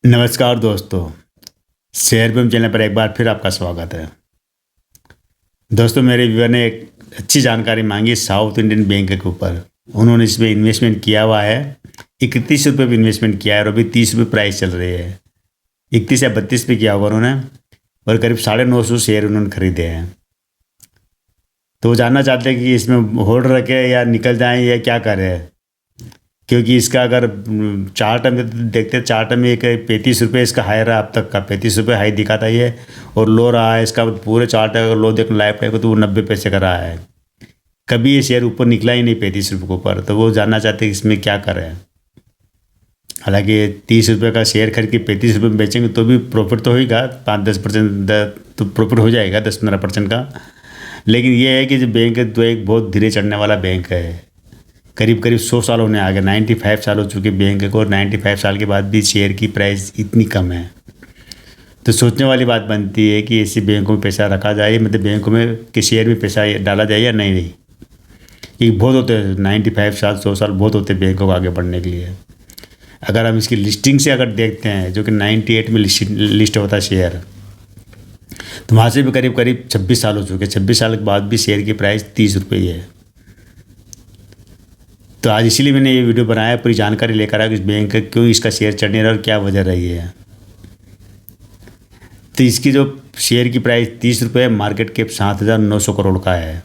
नमस्कार दोस्तों, शेयर बम चैनल पर एक बार फिर आपका स्वागत है। दोस्तों, मेरे व्यूअर ने एक अच्छी जानकारी मांगी साउथ इंडियन बैंक के ऊपर। उन्होंने इसमें इन्वेस्टमेंट किया हुआ है। 31 रुपये पे इन्वेस्टमेंट किया है और अभी 30 रुपये प्राइस चल रही है। 31 या 32 पे किया होगा उन्होंने और करीब 950 शेयर उन्होंने खरीदे हैं। तो वो जानना चाहते हैं कि इसमें होल्ड रखें या निकल जाएं या क्या करें, क्योंकि इसका अगर चार्ट में देखते हैं, चार्ट में एक 35 रुपये इसका हाई रहा अब तक का, 35 रुपये हाई दिखाता ही है और लो रहा है इसका। पूरे चार्ट अगर लो देखो लाइफ टाइम को तो वो 90 पैसे का रहा है। कभी ये शेयर ऊपर निकला ही नहीं 35 रुपये के ऊपर। तो वो जानना चाहते हैं इसमें क्या करें। हालांकि 30 रुपये का शेयर खरीद के 35 रुपये में बेचेंगे तो भी प्रॉफिट तो होगा, 5-10% तो प्रॉफिट हो जाएगा, 10-15% का। लेकिन ये है कि जो बैंक है तो एक बहुत धीरे चढ़ने वाला बैंक है। करीब करीब 100 साल होने आ गए, 95 साल हो चुके बैंक को और 95 साल के बाद भी शेयर की प्राइस इतनी कम है। तो सोचने वाली बात बनती है कि ऐसे बैंकों में पैसा रखा जाए, मतलब बैंकों में कि शेयर में पैसा डाला जाए या नहीं। ये बहुत होते हैं 95 साल 100 साल बहुत होते हैं बैंकों को आगे बढ़ने के लिए। अगर हम इसकी लिस्टिंग से अगर देखते हैं, जो कि 98 में लिस्ट होता है शेयर, तो वहाँ से भी करीब करीब 26 साल हो चुके हैं। 26 साल के बाद भी शेयर की प्राइस 30 रुपये ही है। तो आज इसीलिए मैंने ये वीडियो बनाया, पूरी जानकारी लेकर आया कि इस बैंक का क्यों इसका शेयर चढ़ने रहा और क्या वजह रही है। तो इसकी जो शेयर की प्राइस 30 रुपये है, मार्केट कैप 7,900 करोड़ का है।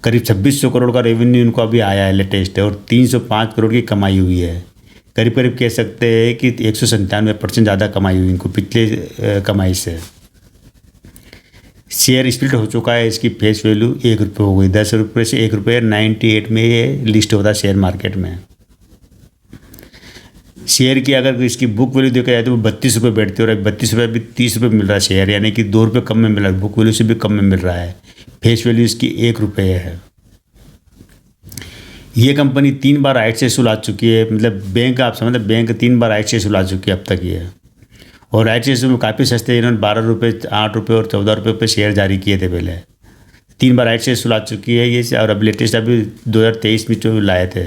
करीब 2600 करोड़ का रेवेन्यू इनको अभी आया है लेटेस्ट, और 305 करोड़ की कमाई हुई है। करीब करीब कह सकते हैं कि 197% ज़्यादा कमाई हुई इनको पिछले कमाई से। शेयर स्प्लिट हो चुका है, इसकी फेस वैल्यू 1 रुपये हो गई, 10 रुपये से 1 रुपये। 98 में ये लिस्ट होता है शेयर मार्केट में। शेयर की अगर इसकी बुक वैल्यू देखा जाए तो वो 32 रुपये बैठती है और 32 रुपये भी 30 रुपये मिल रहा है शेयर, यानी कि 2 रुपये कम में मिल रहा है, बुक वैल्यू से भी कम में मिल रहा है। फेस वैल्यू इसकी 1 रुपये है। ये कंपनी 3 बार राइट से सुलझा चुकी है, मतलब बैंक आप समझते, बैंक 3 बार राइट से सुलझा चुकी है अब तक ये। और राइट से में काफ़ी सस्ते, इन्होंने 12 रुपये, 8 रुपये और 14 रुपये पे शेयर जारी किए थे पहले। 3 बार राइट से सुलझा चुकी है ये, और अब लेटेस्ट अभी 2023 में जो लाए थे।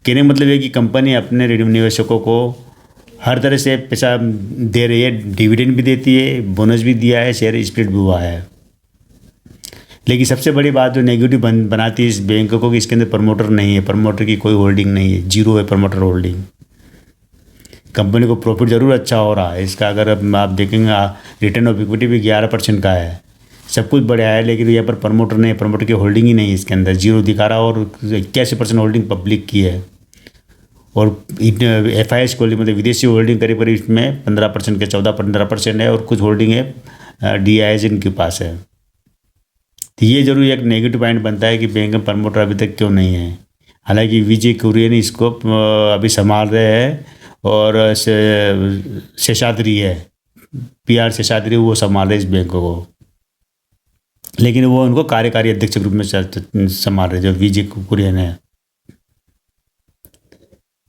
कहने का मतलब है कि कंपनी अपने निवेशकों को हर तरह से पैसा दे रही है, डिविडेंड भी देती है, बोनस भी दिया है, शेयर स्प्लिट भी हुआ है। लेकिन सबसे बड़ी बात जो नेगेटिव बनाती है इस बैंक को कि इसके अंदर प्रमोटर नहीं है, प्रमोटर की कोई होल्डिंग नहीं है, जीरो है प्रमोटर होल्डिंग। कंपनी को प्रॉफिट ज़रूर अच्छा हो रहा है इसका, अगर आप देखेंगे रिटर्न ऑफ इक्विटी भी 11% का है, सब कुछ बढ़िया है। लेकिन यहाँ पर प्रमोटर नहीं है, प्रमोटर की होल्डिंग ही नहीं है इसके अंदर, जीरो दिखा रहा है। और 81% होल्डिंग पब्लिक की है और FIS को मतलब विदेशी होल्डिंग करीब करीब इसमें 15% के 14-15% है, और कुछ होल्डिंग है DIS इनके पास है। तो ये जरूर एक नेगेटिव पॉइंट बनता है कि बैंक में प्रमोटर अभी तक क्यों नहीं है। हालांकि विजय कुरियन इसको अभी संभाल रहे हैं और शेषाद्री है, PR शेषाद्री, वो संभाल रहे इस बैंक को। लेकिन वो उनको कार्यकारी अध्यक्ष के रूप में संभाल रहे जो विजय कुरियन है।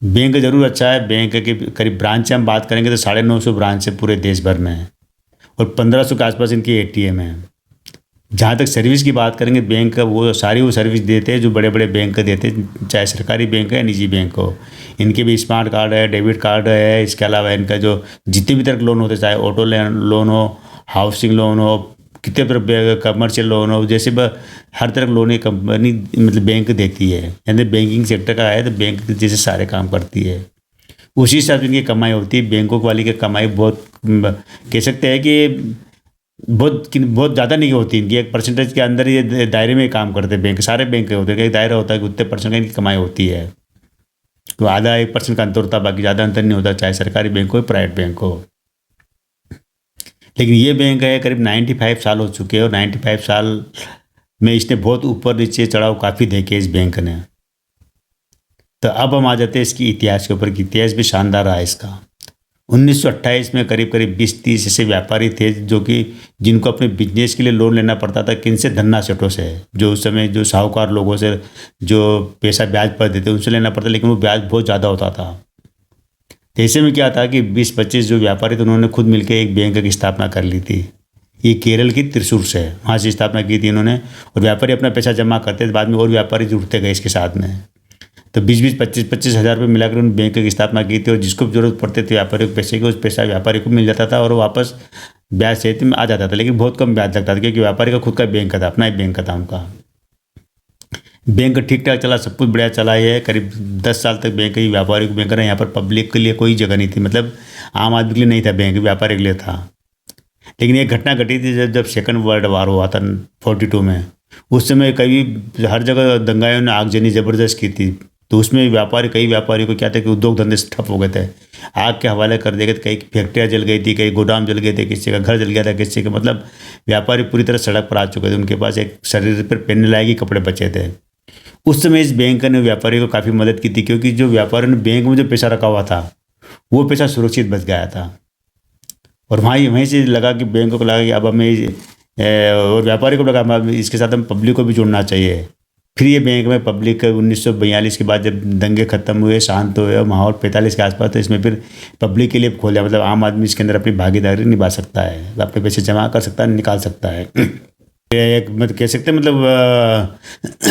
बैंक जरूर अच्छा है। बैंक के करीब ब्रांच हम बात करेंगे तो 950 ब्रांच है पूरे देश भर में, और 1500 के आसपास इनकी ATM है। जहाँ तक सर्विस की बात करेंगे, बैंक का वो सारी वो सर्विस देते हैं जो बड़े बड़े बैंक देते हैं, चाहे सरकारी बैंक है या निजी बैंक हो। इनके भी स्मार्ट कार्ड है, डेबिट कार्ड है। इसके अलावा इनका जो जितने भी तरह के लोन होते हैं, चाहे ऑटो लोन हो, हाउसिंग लोन हो, कितने तरह कमर्शियल लोन हो, जैसे हर तरह का लोन एक कंपनी मतलब बैंक देती है। यानी बैंकिंग सेक्टर का है तो बैंक जैसे सारे काम करती है, उसी हिसाब से इनकी कमाई होती है। बैंकों वाली की कमाई बहुत कह सकते हैं कि बहुत ज़्यादा नहीं होती इनकी, एक परसेंटेज के अंदर ये दायरे में काम करते हैं बैंक, सारे बैंक होते हैं। एक दायरा होता है कि उतने परसेंट का इनकी कमाई होती है, तो आधा 1% का अंतर होता है, बाकी ज़्यादा अंतर नहीं होता, चाहे सरकारी बैंक हो प्राइवेट बैंक हो। लेकिन ये बैंक है करीब 95 साल हो चुके हैं, और 95 साल में इसने बहुत ऊपर नीचे चढ़ाव काफ़ी देखे इस बैंक ने। तो अब हम आ जाते हैं इसकी इतिहास के ऊपर, कि इतिहास भी शानदार रहा है इसका। 1928 में करीब करीब 20-30 ऐसे व्यापारी थे जो कि जिनको अपने बिजनेस के लिए लोन लेना पड़ता था, किनसे, धन्ना सेठों से, जो उस समय जो साहूकार लोगों से जो पैसा ब्याज पर देते उनसे लेना पड़ता, लेकिन वो ब्याज बहुत ज़्यादा होता था। तो ऐसे में क्या था कि 20-25 जो व्यापारी थे उन्होंने खुद मिलकर एक बैंक की स्थापना कर ली थी। ये केरल की त्रिशूर से, वहाँ से स्थापना की थी इन्होंने। और व्यापारी अपना पैसा जमा करते थे, बाद में और व्यापारी जुड़ते गए इसके साथ में। तो 20-20, 25-25 हज़ार रुपये मिलाकर उन बैंक की स्थापना की थी, और जिसको ज़रूरत पड़ते थे व्यापारी को पैसे की, उस पैसा व्यापारी को मिल जाता था और वो वापस ब्याज सहित में आ जाता था, लेकिन बहुत कम ब्याज लगता था, क्योंकि व्यापारी का खुद का बैंक था, अपना ही बैंक था उनका। बैंक ठीक ठाक चला, सब कुछ बढ़िया चला। ये करीब 10 साल तक बैंक ही व्यापारिक बैंक रहा। यहाँ पर पब्लिक के लिए कोई जगह नहीं थी, मतलब आम आदमी के लिए नहीं था बैंक, व्यापारी के लिए था। लेकिन एक घटना घटी थी जब सेकंड वर्ल्ड वार हुआ था 42 में। उस समय कई हर जगह दंगाइयों ने आगजनी ज़बरदस्त की थी, तो उसमें व्यापारी, कई व्यापारियों को क्या था कि उद्योग धंधे ठप हो गए थे, आग के हवाले कर दिए गए थे। कई फैक्ट्रियाँ जल गई थी, कई गोदाम जल गए थे, किसी का घर जल गया था, किसी का, मतलब व्यापारी पूरी तरह सड़क पर आ चुके थे। उनके पास एक शरीर पर पहनने लायक ही कपड़े बचे थे। उस समय इस बैंक ने व्यापारी को काफ़ी मदद की थी, क्योंकि जो व्यापारी ने बैंक में जो पैसा रखा हुआ था वो पैसा सुरक्षित बच गया था। और वहीं वहीं से लगा कि बैंक को लगा कि अब हमें और व्यापारी को लगा अब इसके साथ हम पब्लिक को भी जोड़ना चाहिए। फिर ये बैंक में पब्लिक 1942 के बाद जब दंगे खत्म हुए, शांत हुए और माहौल 45 के आसपास, तो इसमें फिर पब्लिक के लिए खोला, मतलब आम आदमी इसके अंदर अपनी भागीदारी निभा सकता है, अपने पैसे जमा कर सकता है, निकाल सकता है। ये एक मतलब कह सकते हैं, मतलब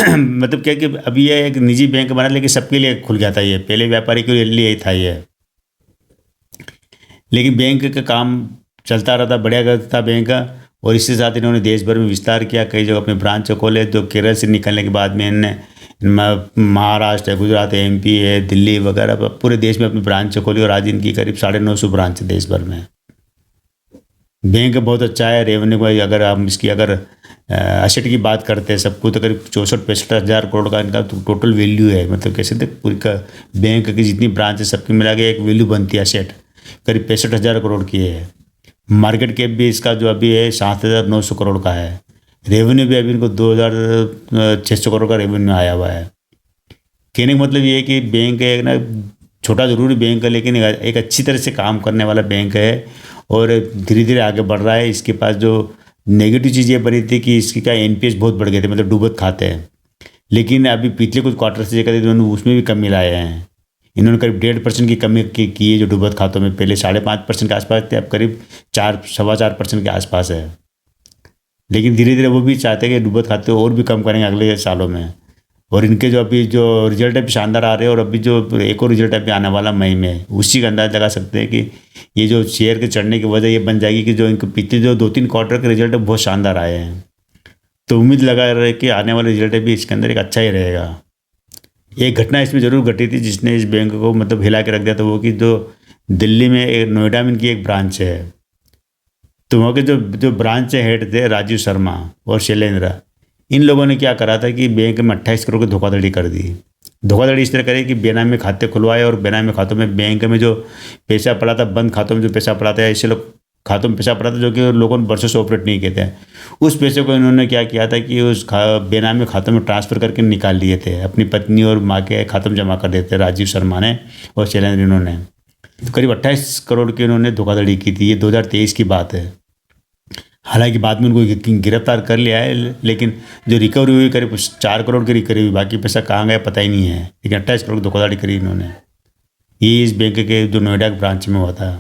मतलब क्या कि अभी ये एक निजी बैंक बना, लेकिन सबके लिए खुल गया था ये, पहले व्यापारी के लिए ही था ये। लेकिन बैंक का काम चलता रहता, बढ़िया करता था बैंक का। और इसके साथ इन्होंने देश भर में विस्तार किया, कई जगह अपने ब्रांच खोले। जो केरल से निकलने के बाद में इन्होंने महाराष्ट्र है, गुजरात है, MP है, दिल्ली वगैरह पूरे देश में अपनी ब्रांच खोली, और आज इनकी करीब 950 ब्रांच है देश भर में। बैंक बहुत अच्छा है। रेवेन्यू को अगर हम इसकी एसेट की बात करते हैं सबको, तो करीब 64-65 हज़ार करोड़ का इनका टोटल वैल्यू है। मतलब कैसे थे पूरी का बैंक की जितनी ब्रांच है सबकी मिला के एक वैल्यू बनती है एसेट, करीब 65 हज़ार करोड़ की है। मार्केट कैप भी इसका जो अभी है 7,900 करोड़ का है। रेवेन्यू भी अभी इनको 2,600 करोड़ का रेवेन्यू आया हुआ है। कहने का मतलब ये है कि बैंक एक ना छोटा ज़रूरी बैंक है, लेकिन एक अच्छी तरह से काम करने वाला बैंक है, और धीरे धीरे आगे बढ़ रहा है। इसके पास जो नेगेटिव चीज़ ये बनी थी कि इसकी का NPS बहुत बढ़ गए थे, मतलब डूबत खाते हैं। लेकिन अभी पिछले कुछ क्वार्टर से देखा इन्होंने उसमें भी कमी लाए हैं। इन्होंने करीब 1.5% की कमी की है जो डूबत खातों में। पहले 5.5% के आसपास थे, अब करीब 4-4.25% के आसपास है। लेकिन धीरे धीरे वो भी चाहते हैं कि डूबत खाते और भी कम करेंगे अगले सालों में। और इनके जो अभी जो रिजल्ट है शानदार आ रहे हैं, और अभी जो एक और रिजल्ट अभी आने वाला मई में, उसी का अंदाज लगा सकते हैं कि ये जो शेयर के चढ़ने की वजह ये बन जाएगी कि जो इनके पिछले जो 2-3 क्वार्टर के रिजल्ट है बहुत शानदार आए हैं। तो उम्मीद लगा रहे कि आने वाले रिजल्ट भी इसके अंदर एक अच्छा ही रहेगा। एक घटना इसमें ज़रूर घटी थी जिसने इस बैंक को मतलब हिला के रख दिया था, वो कि जो दिल्ली में एक नोएडा में इनकी एक ब्रांच है, तो वहाँ के जो जो ब्रांच हेड थे राजीव शर्मा और शैलेंद्र, इन लोगों ने क्या करा था कि बैंक में 28 करोड़ की धोखाधड़ी कर दी। धोखाधड़ी इस तरह करी कि बेनामी खाते खुलवाए, और बेनामी खातों में बैंक में जो पैसा पड़ा था, बंद खातों में जो पैसा पड़ा था, ऐसे लोग खातों में पैसा पड़ा था जो कि लोगों ने वर्षों से ऑपरेट नहीं किए थे, उस पैसे को इन्होंने क्या किया था कि उस बेनामी खातों में ट्रांसफ़र करके निकाल लिए थे, अपनी पत्नी और माँ के खातों में जमा कर देते राजीव शर्मा ने और शैलेंद्र। इन्होंने तो करीब 28 करोड़ की इन्होंने धोखाधड़ी की थी। ये 2023 की बात है। हालांकि बाद में उनको गिरफ्तार कर लिया है, लेकिन जो रिकवरी हुई करीब 4 करोड़ की रिकवरी हुई, बाकी पैसा कहाँ गया पता ही नहीं है। लेकिन 28 करोड़ की धोखाधड़ी करी इन्होंने। ये इस बैंक के जो नोएडा के ब्रांच में हुआ था।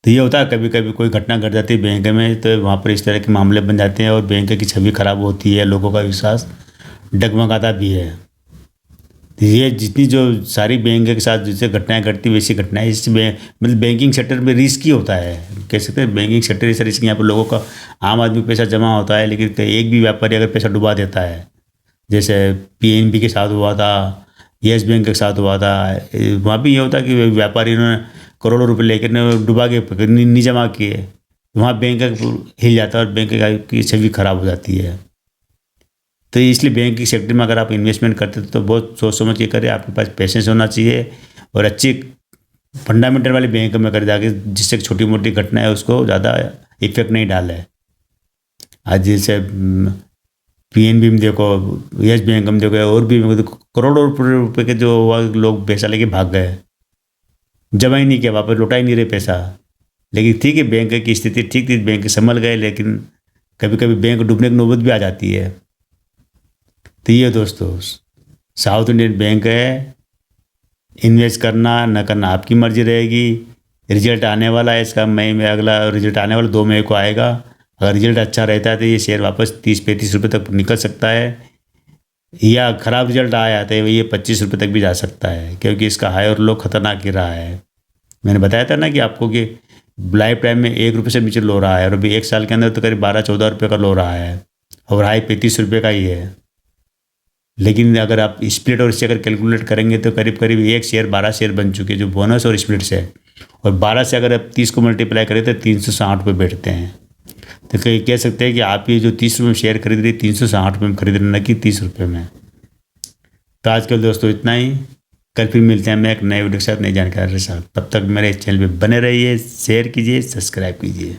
तो ये होता है कभी कभी कोई घटना घट जाती है बैंक में, तो वहाँ पर इस तरह के मामले बन जाते हैं और बैंक की छवि खराब होती है, लोगों का विश्वास डगमगाता भी है। तो ये जितनी जो सारी बैंक के साथ जैसे घटनाएं घटती वैसी घटनाएं इस मतलब बैंकिंग सेक्टर में रिस्की होता है। कह सकते हैं बैंकिंग सेक्टर ऐसा रिस्की, यहाँ पर लोगों का आम आदमी पैसा जमा होता है, लेकिन एक भी व्यापारी अगर पैसा डुबा देता है, जैसे PNB के साथ हुआ था, येस बैंक के साथ हुआ था, वहाँ भी ये होता है कि व्यापारी ने करोड़ों रुपये लेकर डुबा के नहीं जमा किए, वहाँ बैंक हिल जाता है और बैंक की छवि खराब हो जाती है। तो इसलिए बैंक की सेक्टर में अगर आप इन्वेस्टमेंट करते तो बहुत सोच समझ के करें। आपके पास पेशेंस होना चाहिए और अच्छी फंडामेंटल वाली बैंक में कर जाके, जिससे छोटी मोटी घटना है उसको ज़्यादा इफेक्ट नहीं डाले। आज जैसे PNB में देखो, येस बैंक में देखो, और भी करोड़ों रुपये के जो लोग पैसा लेके भाग गए, जमा ही नहीं किया, वापस लौटा ही नहीं रहे पैसा। लेकिन ठीक है, बैंक की स्थिति ठीक थी, बैंक संभल गए, लेकिन कभी कभी बैंक डूबने की नौबत भी आ जाती है। तो ये दोस्तों साउथ इंडियन बैंक है, इन्वेस्ट करना न करना आपकी मर्जी रहेगी। रिजल्ट आने वाला है इसका मई में, अगला रिजल्ट आने वाला 2 मई को आएगा। अगर रिजल्ट अच्छा रहता है तो ये शेयर वापस 30-35 रुपये तक निकल सकता है। या ख़राब रिजल्ट आया तो ये 25 रुपये तक भी जा सकता है, क्योंकि इसका हाई और लो खतरनाक गिर रहा है। मैंने बताया था ना कि आपको कि लाइफ टाइम में 1 रुपये से नीचे लो रहा है, और अभी 1 साल के अंदर तो करीब 12-14 रुपये का लो रहा है, और हाई 35 रुपये का ही है। लेकिन अगर आप स्प्लिट और इससे अगर कैलकुलेट करेंगे तो करीब करीब 1 शेयर 12 शेयर बन चुके हैं, जो बोनस और स्प्लिट से है। और 12 से अगर आप 30 को मल्टीप्लाई करें तो 360 रुपये बैठते हैं। तो कहीं कह सकते हैं कि आप ये जो 30 रुपये में शेयर खरीद रही 360 रुपये में खरीद रहे, न कि 30 रुपये में। तो आजकल दोस्तों इतना ही। कल फिर मिलते हैं मैं एक नए वीडियो के साथ, नई जानकारी के साथ। तब तक मेरे चैनल पे बने रहिए, शेयर कीजिए, सब्सक्राइब कीजिए।